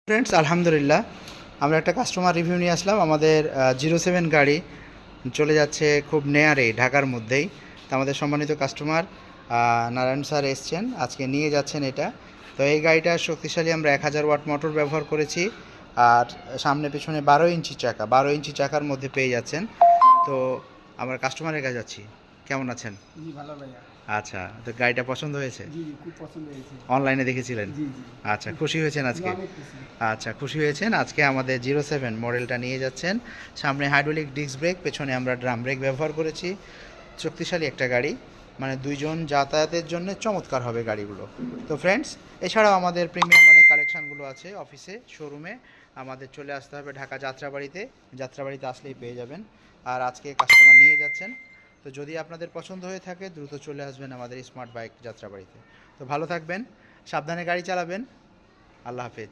Friends, আলহামদুলিল্লাহ আমরা একটা কাস্টমার রিভিউ নিয়ে আসলাম। আমাদের 07 গাড়ি চলে যাচ্ছে খুব নেয়ারে ঢাকার মধ্যেই। তো আমাদের সম্মানিত কাস্টমার নারায়ণ স্যার এসছেন, আজকে নিয়ে যাচ্ছেন এটা। তো এই গাড়িটা শক্তিশালী আমরা 1000 ওয়াট মোটর ব্যবহার করেছি, আর সামনে পেছনে 12 ইঞ্চি চাকার মধ্যে পেয়ে যাচ্ছেন। তো আমরা কাস্টমারের কাছে যাচ্ছি। কেমন আছেন? জি ভালো ভাইয়া। আচ্ছা, তো গাড়িটা পছন্দ হয়েছে? জি খুব পছন্দ হয়েছে। অনলাইনে দেখেছিলেন? জি জি। আচ্ছা, খুশি হয়েছেন জি, আজকে? অনেক খুশি। আচ্ছা, খুশি হয়েছেন। আজকে আমাদের 07 মডেলটা নিয়ে যাচ্ছেন। সামনে হাইড্রোলিক ডিস্ক ব্রেক, পেছনে আমরা ড্রাম ব্রেক ব্যবহার করেছি। শক্তিশালী একটা গাড়ি, মানে দুইজন যাতায়াতের জন্য চমৎকার হবে গাড়িগুলো। তো ফ্রেন্ডস, এছাড়াও আমাদের প্রিমিয়াম অনেক কালেকশানগুলো আছে অফিসে, শোরুমে। আমাদের চলে আসতে হবে ঢাকা যাত্রাবাড়িতে আসলেই পেয়ে যাবেন। আর আজকে কাস্টমার নিয়ে যাচ্ছেন। তো যদি আপনাদের পছন্দ হয়ে থাকে দ্রুত চলে আসবেন আমাদের স্মার্ট বাইক যাত্রাবাড়িতে। তো ভালো থাকবেন, সাবধানে গাড়ি চালাবেন। আল্লাহ হাফেজ।